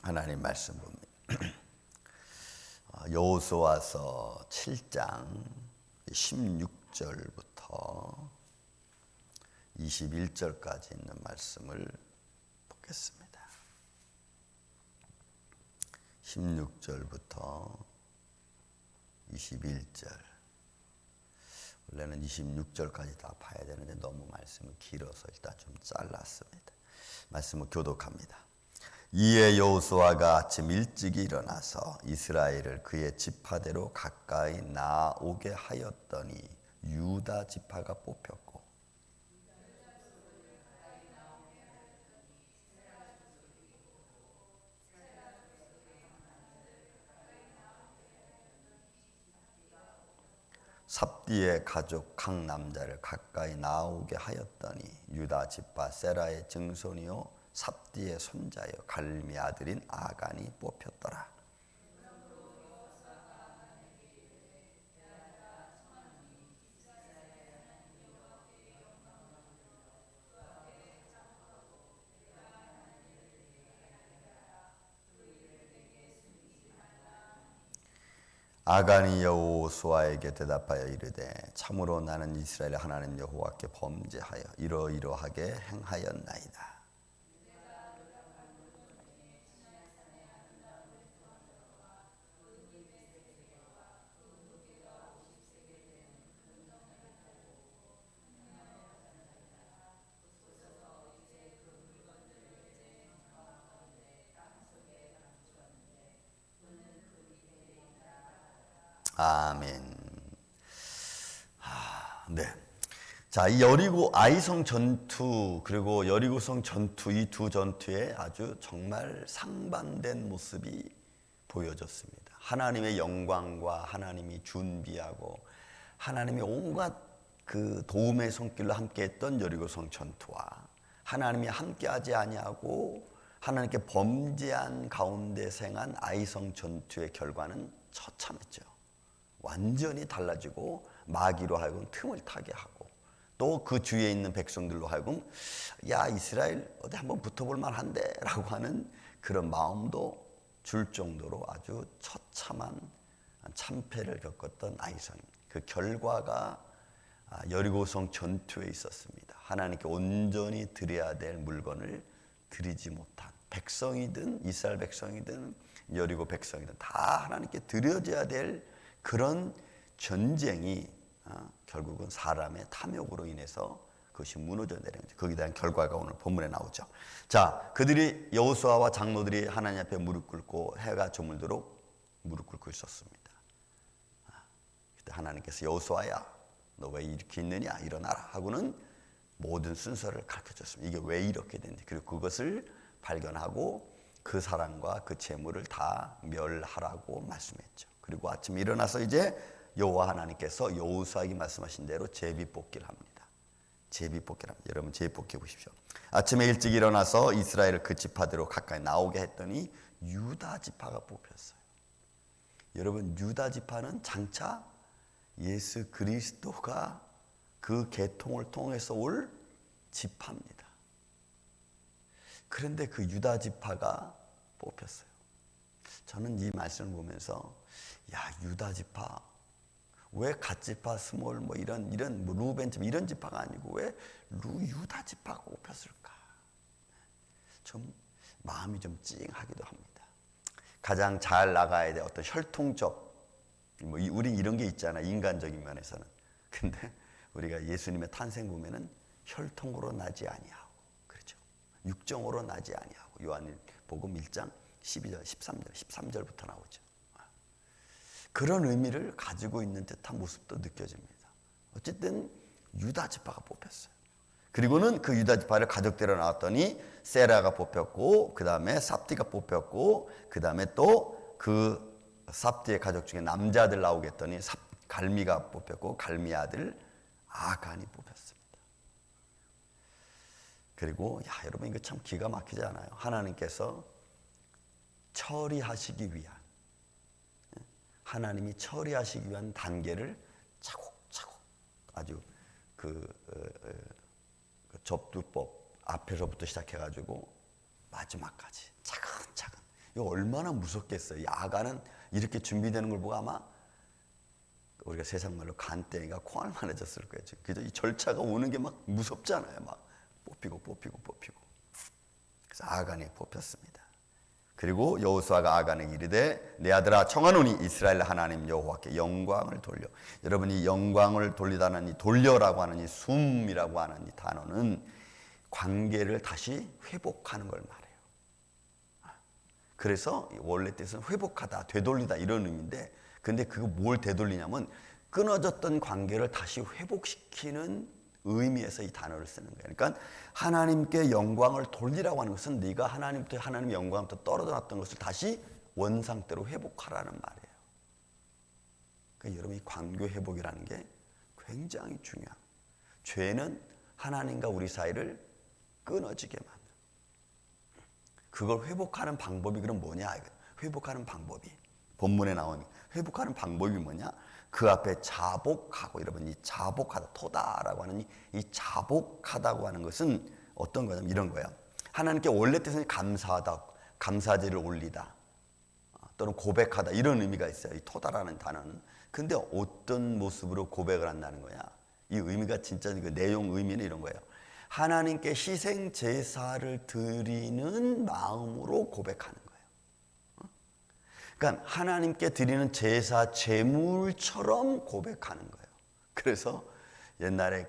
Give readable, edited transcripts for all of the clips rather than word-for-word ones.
하나님 말씀 봅니다. 여호수아서 7장 16절부터 21절까지 있는 말씀을 보겠습니다. 16절부터 21절. 원래는 26절까지 다 봐야 되는데 너무 말씀이 길어서 일단 좀 잘랐습니다. 말씀을 교독합니다. 이에 여호수아가 아침 일찍이 일어나서 이스라엘을 그의 지파대로 가까이 나오게 하였더니 유다 지파가 뽑혔고 삽디의 가족 각 남자를 가까이 나오게 하였더니 유다 지파 세라의 증손이요 삽디의 손자여 갈미 아들인 아간이 뽑혔더라. 아간이 여호수아에게 대답하여 이르되 참으로 나는 이스라엘 하나님 여호와께 범죄하여 이러이러하게 행하였나이다. 아멘. 네. 자, 이 여리고 아이성 전투 그리고 여리고성 전투 이 두 전투에 아주 정말 상반된 모습이 보여졌습니다. 하나님의 영광과 하나님이 준비하고 하나님이 온갖 그 도움의 손길로 함께했던 여리고성 전투와 하나님이 함께하지 아니하고 하나님께 범죄한 가운데 생한 아이성 전투의 결과는 처참했죠. 완전히 달라지고 마귀로 하여금 틈을 타게 하고 또 그 주위에 있는 백성들로 하여금 야 이스라엘 어디 한번 붙어볼 만한데 라고 하는 그런 마음도 줄 정도로 아주 처참한 참패를 겪었던 아이성입니다. 그 결과가 여리고성 전투에 있었습니다. 하나님께 온전히 드려야 될 물건을 드리지 못한 백성이든 이스라엘 백성이든 여리고 백성이든 다 하나님께 드려져야 될 그런 전쟁이 결국은 사람의 탐욕으로 인해서 그것이 무너져 내린 거죠. 거기에 대한 결과가 오늘 본문에 나오죠. 자, 그들이 여호수아와 장로들이 하나님 앞에 무릎 꿇고 해가 저물도록 무릎 꿇고 있었습니다. 그때 하나님께서 여호수아야, 너 왜 이렇게 있느냐? 일어나라 하고는 모든 순서를 가르쳐 줬습니다. 이게 왜 이렇게 됐는지 그리고 그것을 발견하고 그 사람과 그 재물을 다 멸하라고 말씀했죠. 그리고 아침에 일어나서 이제 여호와 하나님께서 여호수아에게 말씀하신 대로 제비뽑기를 합니다. 제비뽑기를 합니다. 여러분 제비뽑기 보십시오. 아침에 일찍 일어나서 이스라엘을 그 지파대로 가까이 나오게 했더니 유다 지파가 뽑혔어요. 여러분 유다 지파는 장차 예수 그리스도가 그 계통을 통해서 올 지파입니다. 그런데 그 유다 지파가 뽑혔어요. 저는 이 말씀을 보면서 야 유다 지파 왜 갓 지파 스몰 뭐 이런 뭐 루벤 지파 이런 지파가 아니고 왜 유다 지파가 뽑혔을까? 좀 마음이 좀 찡하기도 합니다. 가장 잘 나가야 될 어떤 혈통적 뭐 우린 이런 게 있잖아 인간적인 면에서는. 근데 우리가 예수님의 탄생 보면은 혈통으로 나지 아니하고 그렇죠. 육정으로 나지 아니하고 요한복음 1장 12절 13절부터 나오죠. 그런 의미를 가지고 있는 듯한 모습도 느껴집니다. 어쨌든 유다 지파가 뽑혔어요. 그리고는 그 유다 지파를 가족대로 나왔더니 세라가 뽑혔고 그 다음에 삽디가 뽑혔고 그 다음에 또 그 삽디의 가족 중에 남자들 나오게 했더니 갈미가 뽑혔고 갈미 아들 아간이 뽑혔습니다. 그리고 여러분 이거 참 기가 막히지 않아요? 하나님께서 처리하시기 위한 하나님이 처리하시기 위한 단계를 차곡차곡 아주 그 접두법 앞에서부터 시작해가지고 마지막까지 차근차근 이거 얼마나 무섭겠어요. 이 아간은 이렇게 준비되는 걸 보고 아마 우리가 세상 말로 간땡이가 콩알만해졌을 거예요. 그죠? 이 절차가 오는 게 막 무섭잖아요. 막 뽑히고. 그래서 아간이 뽑혔습니다. 그리고 여호수아가 아간에게 이르되 내 아들아 청하노니 이스라엘 하나님 여호와께 영광을 돌려. 여러분이 영광을 돌리다는 이 돌려라고 하는 이 숨이라고 하는 이 단어는 관계를 다시 회복하는 걸 말해요. 그래서 원래 뜻은 회복하다, 되돌리다 이런 의미인데, 근데 그거 뭘 되돌리냐면 끊어졌던 관계를 다시 회복시키는 의미에서 이 단어를 쓰는 거예요. 그러니까 하나님께 영광을 돌리라고 하는 것은 네가 하나님부터 하나님의 영광부터 떨어져 놨던 것을 다시 원상대로 회복하라는 말이에요. 그러니까 여러분 이 관계 회복이라는 게 굉장히 중요해요. 죄는 하나님과 우리 사이를 끊어지게 만들어요. 그걸 회복하는 방법이 그럼 뭐냐? 회복하는 방법이 본문에 나오는 회복하는 방법이 뭐냐? 그 앞에 자복하고, 여러분 이 자복하다, 토다라고 하는 이 자복하다고 하는 것은 어떤 거냐면 이런 거예요. 하나님께 원래 뜻은 감사하다, 감사제를 올리다 또는 고백하다 이런 의미가 있어요. 이 토다라는 단어는. 근데 어떤 모습으로 고백을 한다는 거냐? 이 의미가 진짜 그 내용 의미는 이런 거예요. 하나님께 희생 제사를 드리는 마음으로 고백하는 거예요. 그러니까 하나님께 드리는 제사 제물처럼 고백하는 거예요. 그래서 옛날에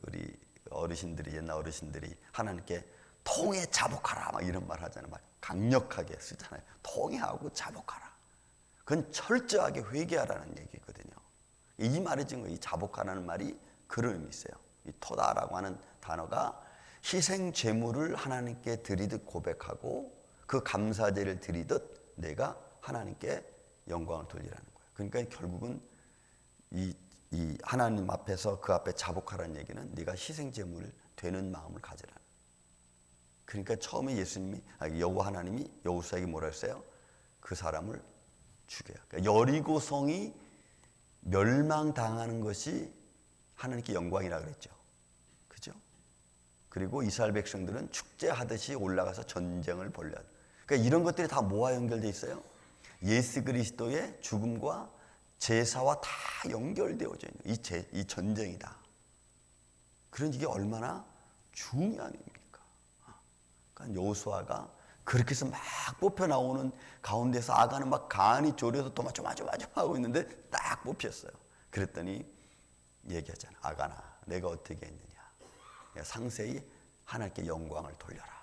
우리 어르신들이, 옛날 어르신들이 하나님께 통해 자복하라 막 이런 말 하잖아요. 막 강력하게 쓰잖아요. 통해하고 자복하라. 그건 철저하게 회개하라는 얘기거든요. 이 말이 지금 이 자복하라는 말이 그런 의미 있어요. 이 토다라고 하는 단어가 희생 제물을 하나님께 드리듯 고백하고 그 감사제를 드리듯 내가 하나님께 영광을 돌리라는 거예요. 그러니까 결국은 이 하나님 앞에서 그 앞에 자복하라는 얘기는 네가 희생 제물을 되는 마음을 가지라는. 그러니까 처음에 예수님이 여호와 하나님이 여호수아에게 뭐라 했어요? 그 사람을 죽여요. 그러니까 여리고성이 멸망당하는 것이 하나님께 영광이라 그랬죠. 그죠? 그리고 이스라엘 백성들은 축제하듯이 올라가서 전쟁을 벌려. 그러니까 이런 것들이 다 뭐와 연결돼 있어요? 예수 그리스도의 죽음과 제사와 다 연결되어져 있는 이 전쟁이다. 그러니 이게 얼마나 중요한 의미입니까? 그러니까 여호수아가 그렇게 해서 막 뽑혀 나오는 가운데서 아간은 막 간이 졸여서 또 좀 하고 있는데 딱 뽑혔어요. 그랬더니 얘기하잖아. 아간아, 내가 어떻게 했느냐? 상세히 하나님께 영광을 돌려라.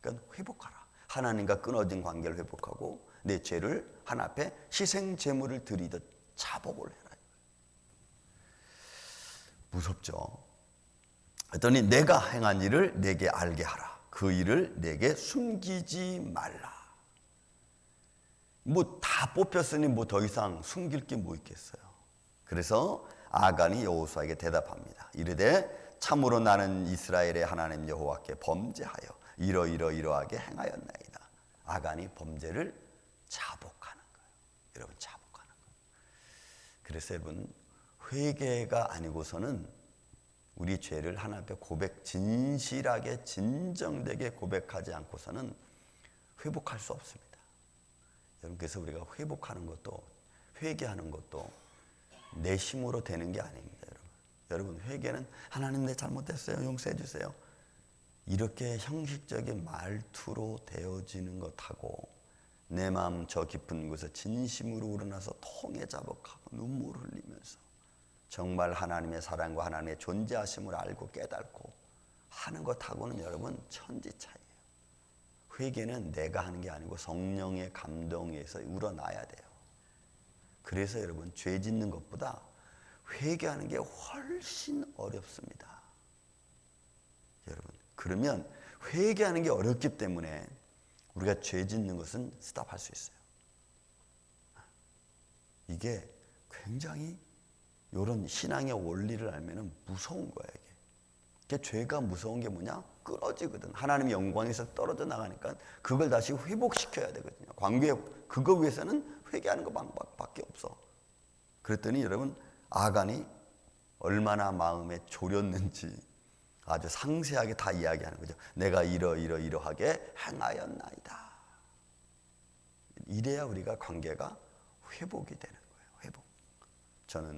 그러니까 회복하라. 하나님과 끊어진 관계를 회복하고 내 죄를 하나 앞에 희생 제물을 드리듯 자복을 해라. 무섭죠. 그랬더니 내가 행한 일을 내게 알게 하라. 그 일을 내게 숨기지 말라. 뭐 다 뽑혔으니 뭐 더 이상 숨길 게 뭐 있겠어요. 그래서 아간이 여호수아에게 대답합니다. 이르되 참으로 나는 이스라엘의 하나님 여호와께 범죄하여 이러하게 행하였나이다. 아간이 범죄를 자복하는 거예요. 여러분, 자복하는 거예요. 그래서 여러분, 회개가 아니고서는 우리 죄를 하나님 앞에 진실하게 진정되게 고백하지 않고서는 회복할 수 없습니다. 여러분, 그래서 우리가 회복하는 것도 회개하는 것도 내 힘으로 되는 게 아닙니다. 여러분, 회개는 하나님 내 잘못했어요, 용서해 주세요, 이렇게 형식적인 말투로 되어지는 것하고 내 마음 저 깊은 곳에 진심으로 우러나서 통해 자복하고 눈물을 흘리면서 정말 하나님의 사랑과 하나님의 존재하심을 알고 깨닫고 하는 것하고는 여러분 천지 차이예요. 회개는 내가 하는 게 아니고 성령의 감동에 의해서 우러나야 돼요. 그래서 여러분, 죄 짓는 것보다 회개하는 게 훨씬 어렵습니다. 여러분, 그러면 회개하는 게 어렵기 때문에 우리가 죄 짓는 것은 스탑할 수 있어요. 이게 굉장히 이런 신앙의 원리를 알면 무서운 거예요. 이게 죄가 무서운 게 뭐냐? 끊어지거든. 하나님의 영광에서 떨어져 나가니까 그걸 다시 회복시켜야 되거든요. 관계, 그거 위해서는 회개하는 거 방법밖에 없어. 그랬더니 여러분, 아간이 얼마나 마음에 졸였는지 아주 상세하게 다 이야기하는 거죠. 내가 이러하게 행하였나이다. 이래야 우리가 관계가 회복이 되는 거예요. 회복.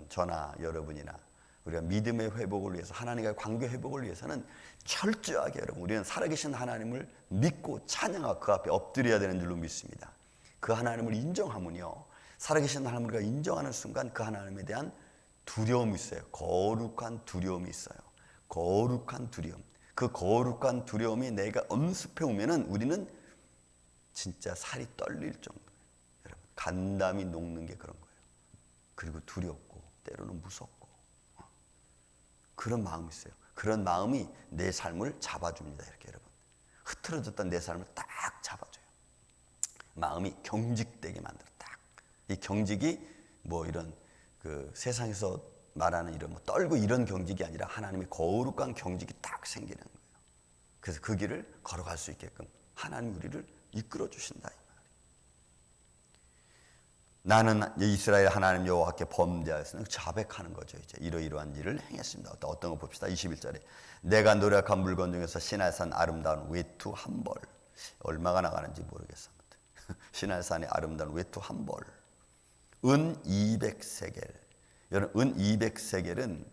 저나 여러분이나 우리가 믿음의 회복을 위해서, 하나님과의 관계 회복을 위해서는 철저하게 여러분, 우리는 살아계신 하나님을 믿고 찬양하고 그 앞에 엎드려야 되는 줄로 믿습니다. 그 하나님을 인정하면요, 살아계신 하나님을 우리가 인정하는 순간 그 하나님에 대한 두려움이 있어요. 거룩한 두려움이 있어요. 거룩한 두려움. 그 거룩한 두려움이 내가 엄습해 오면은 우리는 진짜 살이 떨릴 정도예요. 여러분, 간담이 녹는 게 그런 거예요. 그리고 두렵고 때로는 무섭고 그런 마음이 있어요. 그런 마음이 내 삶을 잡아줍니다. 이렇게 여러분, 흐트러졌던 내 삶을 딱 잡아줘요. 마음이 경직되게 만들어. 딱 이 경직이 뭐 이런 그 세상에서 말하는 이런 뭐 떨고 이런 경직이 아니라 하나님의 거룩한 경직이 딱 생기는 거예요. 그래서 그 길을 걸어갈 수 있게끔 하나님 우리를 이끌어 주신다. 나는 이스라엘 하나님 여호와께 범죄하였으니 자백하는 거죠. 이제 이러이러한 일을 행했습니다. 어떤 거 봅시다. 21절에 내가 노력한 물건 중에서 시내산 아름다운 외투 한 벌, 얼마가 나가는지 모르겠어. 시내산의 아름다운 외투 한 벌, 은 200세겔. 여러분, 은 200세겔은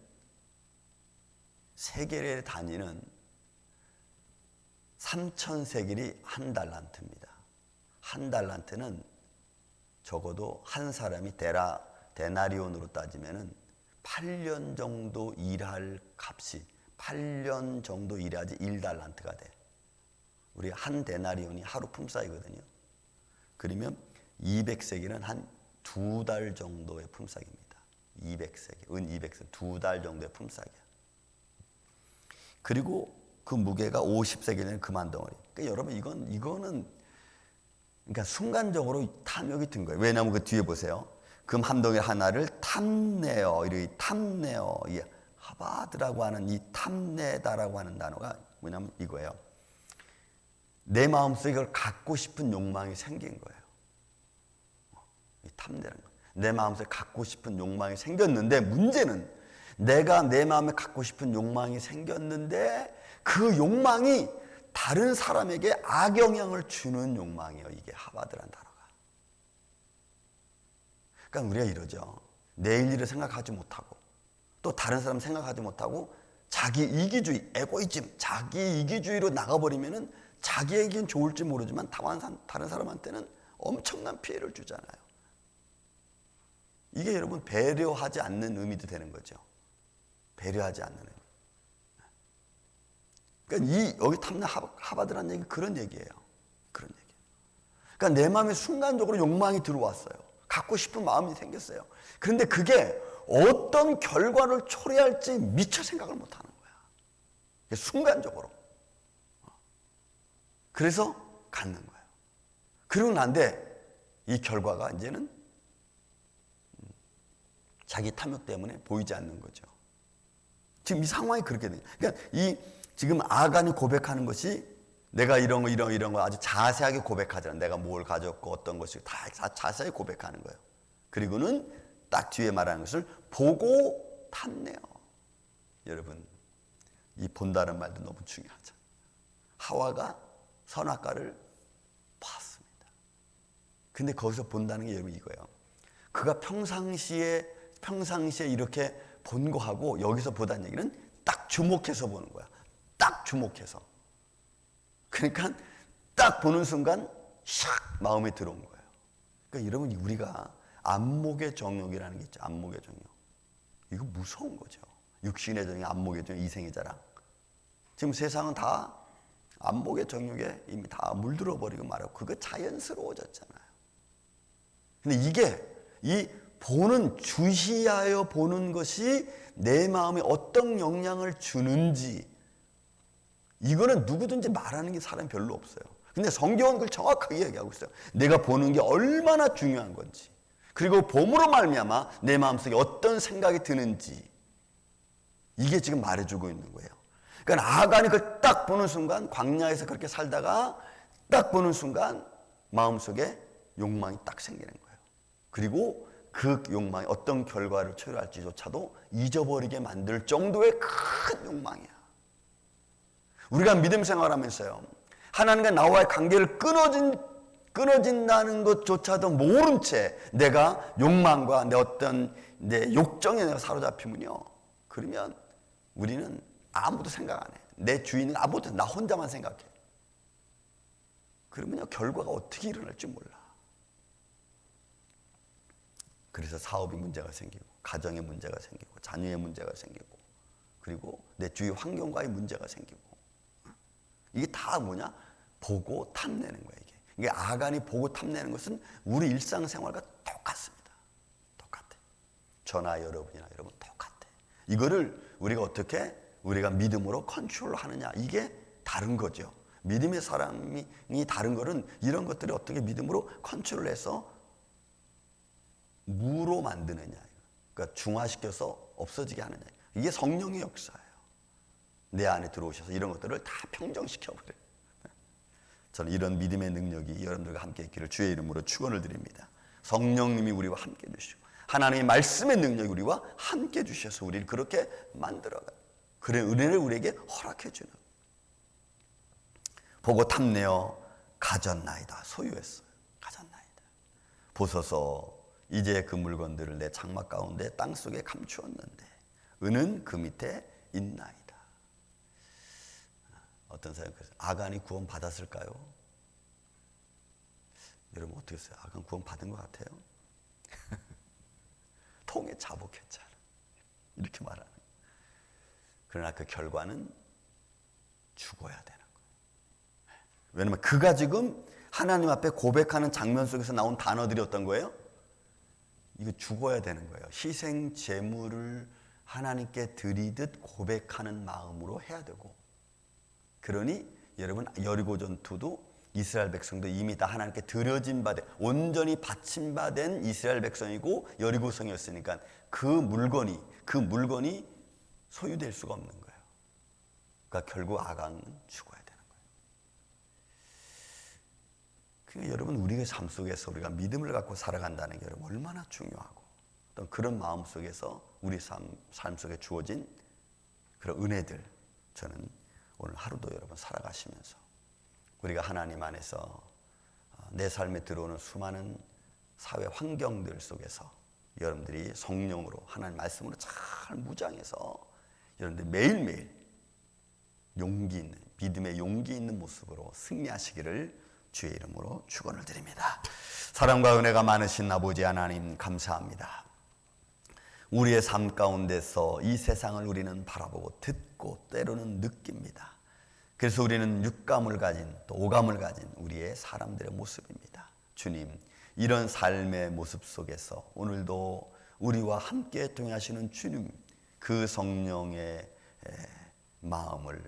세겔의 단위는 3,000세겔이 한 달란트입니다. 한 달란트는 적어도 한 사람이 데나리온으로 따지면은 8년 정도 일할 값이, 8년 정도 일해야지 1달란트가 돼. 우리 한 데나리온이 하루 품삯이거든요. 그러면 200세겔은 한 2달 정도의 품삯입니다. 200세겔, 은 200세겔, 2달 정도의 품삯이야. 그리고 그 무게가 50세겔이면 금한덩어리. 그러니까 여러분, 이거는 그러니까 순간적으로 탐욕이 든 거예요. 왜냐하면 그 뒤에 보세요. 금 한 덩이 하나를 탐내어, 이렇게 탐내어, 이 하바드라고 하는 이 탐내다라고 하는 단어가 뭐냐면 이거예요. 내 마음속에 이걸 갖고 싶은 욕망이 생긴 거예요. 이 탐내는 거. 내 마음속에 갖고 싶은 욕망이 생겼는데, 문제는 내가 내 마음에 갖고 싶은 욕망이 생겼는데 그 욕망이 다른 사람에게 악영향을 주는 욕망이에요. 이게 하바드란 단어가. 그러니까 우리가 이러죠. 내일 일을 생각하지 못하고 또 다른 사람 생각하지 못하고 자기 이기주의, 에고이즘, 자기 이기주의로 나가버리면은 자기에겐 좋을지 모르지만 다른 사람한테는 엄청난 피해를 주잖아요. 이게 여러분 배려하지 않는 의미도 되는 거죠. 배려하지 않는 의미. 그러니까 여기 탐내 하바드라는 얘기 그런 얘기예요. 그런 얘기. 그러니까 내 마음에 순간적으로 욕망이 들어왔어요. 갖고 싶은 마음이 생겼어요. 그런데 그게 어떤 결과를 초래할지 미처 생각을 못 하는 거야. 순간적으로. 그래서 갖는 거예요. 그러고 난데 이 결과가 이제는 자기 탐욕 때문에 보이지 않는 거죠. 지금 이 상황이 그렇게 돼요. 그러니까 지금 아간이 고백하는 것이 내가 이런 거 아주 자세하게 고백하잖아요. 내가 뭘 가졌고 어떤 것이 다 자세히 고백하는 거예요. 그리고는 딱 뒤에 말하는 것을 보고 탐내어. 여러분, 이 본다는 말도 너무 중요하죠. 하와가 선악과를 봤습니다. 근데 거기서 본다는 게 여러분 이거예요. 그가 평상시에 이렇게 본 거하고 여기서 보다는 얘기는 딱 주목해서 보는 거야. 딱 주목해서. 그러니까 딱 보는 순간 샥 마음에 들어온 거예요. 그러니까 여러분, 우리가 안목의 정욕이라는 게 있죠. 안목의 정욕. 이거 무서운 거죠. 육신의 정욕, 안목의 정욕, 이생의 자랑. 지금 세상은 다 안목의 정욕에 이미 다 물들어 버리고 말하고 그거 자연스러워졌잖아요. 근데 이게 이 보는, 주시하여 보는 것이 내 마음에 어떤 영향을 주는지, 이거는 누구든지 말하는 게 사람이 별로 없어요. 근데 성경은 그걸 정확하게 얘기하고 있어요. 내가 보는 게 얼마나 중요한 건지, 그리고 봄으로 말미암아 내 마음속에 어떤 생각이 드는지, 이게 지금 말해주고 있는 거예요. 그러니까 아간이 그걸 딱 보는 순간, 광야에서 그렇게 살다가 딱 보는 순간 마음속에 욕망이 딱 생기는 거예요. 그리고 그 욕망이 어떤 결과를 초래할지조차도 잊어버리게 만들 정도의 큰 욕망이야. 우리가 믿음 생활하면서요, 하나님과 나와의 관계를 끊어진다는 것조차도 모른 채 내가 욕망과 내 욕정에 내가 사로잡히면요, 그러면 우리는 아무도 생각 안 해. 내 주인은 아무도, 나 혼자만 생각해. 그러면요, 결과가 어떻게 일어날지 몰라. 그래서 사업이 문제가 생기고, 가정에 문제가 생기고, 자녀의 문제가 생기고, 그리고 내 주위 환경과의 문제가 생기고. 이게 다 뭐냐? 보고 탐내는 거야, 이게. 이게 아간이 보고 탐내는 것은 우리 일상생활과 똑같습니다. 똑같아. 저나 여러분이나 여러분 똑같아. 이거를 우리가 어떻게 우리가 믿음으로 컨트롤하느냐, 이게 다른 거죠. 믿음의 사람이 다른 거는 이런 것들을 어떻게 믿음으로 컨트롤해서 무로 만드느냐, 그러니까 중화시켜서 없어지게 하느냐. 이게 성령의 역사예요. 내 안에 들어오셔서 이런 것들을 다 평정시켜버려요. 저는 이런 믿음의 능력이 여러분들과 함께 있기를 주의 이름으로 축원을 드립니다. 성령님이 우리와 함께 해주시고 하나님의 말씀의 능력이 우리와 함께 해주셔서 우리를 그렇게 만들어가요. 그런 은혜를 우리에게 허락해 주는. 보고 탐내어 가졌나이다. 소유했어요. 가졌나이다. 보소서 이제 그 물건들을 내 장막 가운데 땅속에 감추었는데 은은 그 밑에 있나이다. 어떤 생각하세요? 아간이 구원 받았을까요? 여러분 어떻게 했어요? 아간 구원 받은 것 같아요? 통에 자복했잖아. 이렇게 말하는. 그러나 그 결과는 죽어야 되는 거예요. 왜냐면 그가 지금 하나님 앞에 고백하는 장면 속에서 나온 단어들이 어떤 거예요? 이거 죽어야 되는 거예요. 희생 제물을 하나님께 드리듯 고백하는 마음으로 해야 되고, 그러니 여러분 여리고 전투도 이스라엘 백성도 이미 다 하나님께 드려진 바 된, 온전히 바친 바 된 이스라엘 백성이고 여리고성이었으니까 그 물건이 소유될 수가 없는 거예요. 그러니까 결국 아간은 죽어야 되는 거예요. 그러니까 여러분 우리의 삶 속에서 우리가 믿음을 갖고 살아간다는 게 여러분 얼마나 중요하고, 또 그런 마음 속에서 우리 삶 속에 주어진 그런 은혜들, 저는 오늘 하루도 여러분 살아가시면서 우리가 하나님 안에서 내 삶에 들어오는 수많은 사회 환경들 속에서 여러분들이 성령으로 하나님 말씀으로 잘 무장해서 여러분들 매일매일 용기 있는, 믿음의 용기 있는 모습으로 승리하시기를 주의 이름으로 축원을 드립니다. 사랑과 은혜가 많으신 아버지 하나님 감사합니다. 우리의 삶 가운데서 이 세상을 우리는 바라보고 듣고 때로는 느낍니다. 그래서 우리는 육감을 가진, 또 오감을 가진 우리의 사람들의 모습입니다. 주님, 이런 삶의 모습 속에서 오늘도 우리와 함께 동행하시는 주님, 그 성령의 마음을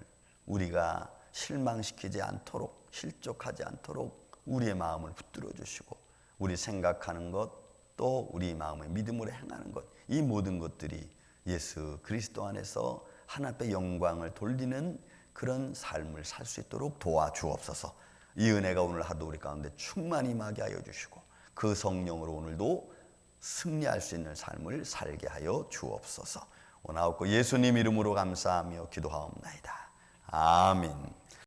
우리가 실망시키지 않도록, 실족하지 않도록 우리의 마음을 붙들어 주시고, 우리 생각하는 것, 또 우리 마음의 믿음으로 행하는 것, 이 모든 것들이 예수 그리스도 안에서 하나님 앞에 영광을 돌리는 그런 삶을 살 수 있도록 도와주옵소서. 이 은혜가 오늘 하도 우리 가운데 충만히 임하게 하여 주시고, 그 성령으로 오늘도 승리할 수 있는 삶을 살게 하여 주옵소서. 오나옵고 예수님 이름으로 감사하며 기도하옵나이다. 아멘.